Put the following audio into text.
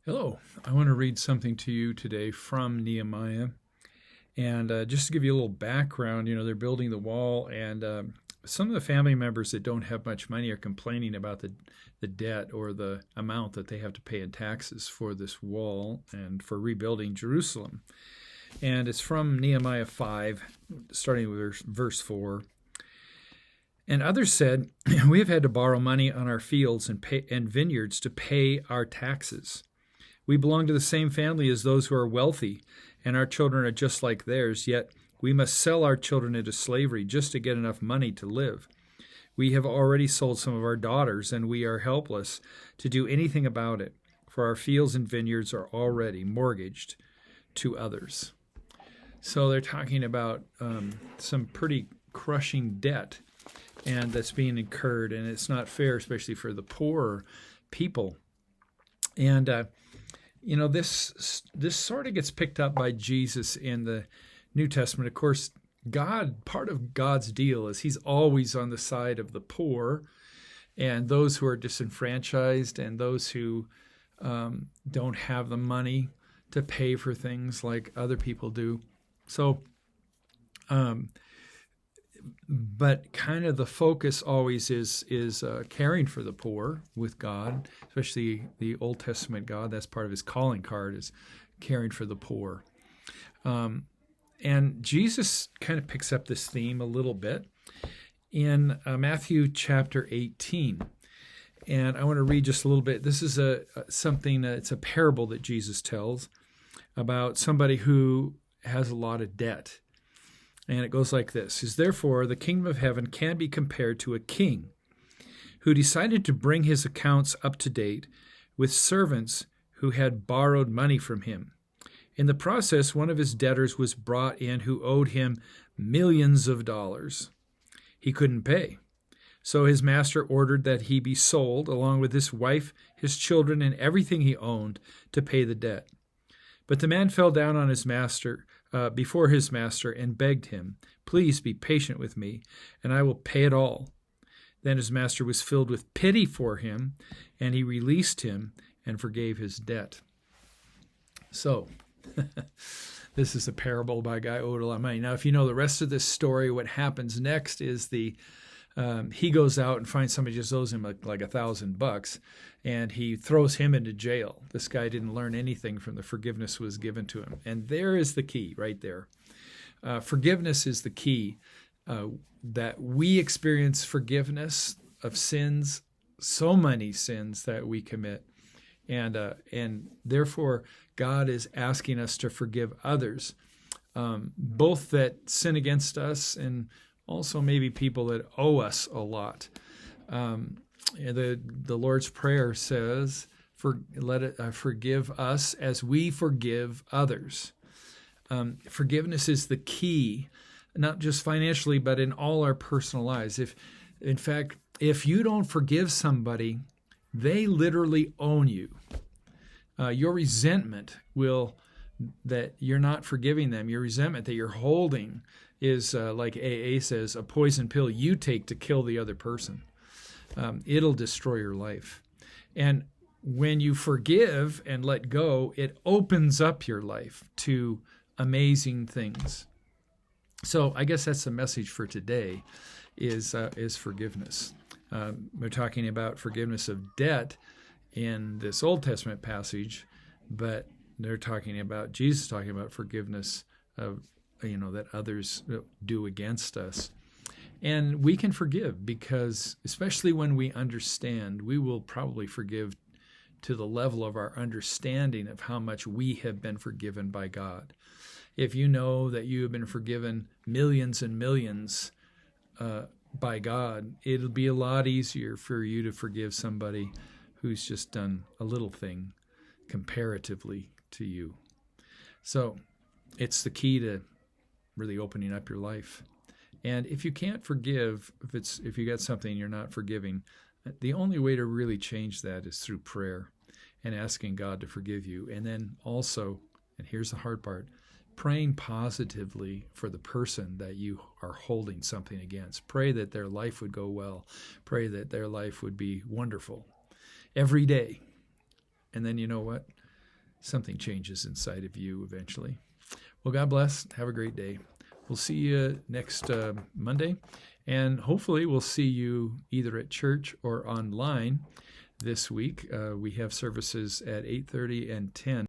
Hello, I want to read something to you today from Nehemiah. And just to give you a little background, they're building the wall, and some of the family members that don't have much money are complaining about the debt or the amount that they have to pay in taxes for this wall and for rebuilding Jerusalem. And it's from Nehemiah 5, starting with verse 4. And others said, "We have had to borrow money on our fields and vineyards to pay our taxes. We belong to the same family as those who are wealthy, and our children are just like theirs, yet we must sell our children into slavery just to get enough money to live. We have already sold some of our daughters, and we are helpless to do anything about it, for our fields and vineyards are already mortgaged to others." So they're talking about some pretty crushing debt, and that's being incurred, and it's not fair, especially for the poorer people. And this sort of gets picked up by Jesus in the New Testament. Of course, part of God's deal is he's always on the side of the poor and those who are disenfranchised and those who don't have the money to pay for things like other people do. So, but kind of the focus always is caring for the poor with God, especially the Old Testament God. That's part of his calling card, is caring for the poor. And Jesus kind of picks up this theme a little bit in Matthew chapter 18. And I want to read just a little bit. This is it's a parable that Jesus tells about somebody who has a lot of debt. And it goes like this: "Therefore, the kingdom of heaven can be compared to a king who decided to bring his accounts up to date with servants who had borrowed money from him. In the process, one of his debtors was brought in who owed him millions of dollars. He couldn't pay. So his master ordered that he be sold, along with his wife, his children, and everything he owned, to pay the debt. But the man fell down on his master before his master and begged him, 'Please be patient with me, and I will pay it all.' Then his master was filled with pity for him, and he released him and forgave his debt." So, this is a parable by a guy who owed a lot of money. Now, if you know the rest of this story, what happens next is he goes out and finds somebody just owes him like $1,000, and he throws him into jail. This guy didn't learn anything from the forgiveness was given to him. And there is the key right there. Forgiveness is the key, that we experience forgiveness of sins, so many sins that we commit. And therefore, God is asking us to forgive others, both that sin against us and also maybe people that owe us a lot. The Lord's Prayer says, forgive us as we forgive others. Forgiveness is the key, not just financially, but in all our personal lives. If you don't forgive somebody, they literally own you. Your resentment that you're not forgiving them, your resentment that you're holding is, like AA says, a poison pill you take to kill the other person. It'll destroy your life. And when you forgive and let go, it opens up your life to amazing things. So I guess that's the message for today, is forgiveness. We're talking about forgiveness of debt in this Old Testament passage, but Jesus is talking about forgiveness of that others do against us. And we can forgive because, especially when we understand, we will probably forgive to the level of our understanding of how much we have been forgiven by God. If you know that you have been forgiven millions and millions by God, it'll be a lot easier for you to forgive somebody who's just done a little thing comparatively to you. So it's the key to really opening up your life. And if you can't forgive, if you got something you're not forgiving, the only way to really change that is through prayer and asking God to forgive you. And then also, and here's the hard part, praying positively for the person that you are holding something against. Pray that their life would go well. Pray that their life would be wonderful every day. And then you know what? something changes inside of you eventually. Well, God bless. Have a great day. We'll see you next Monday, and hopefully we'll see you either at church or online this week. We have services at 8:30 and 10.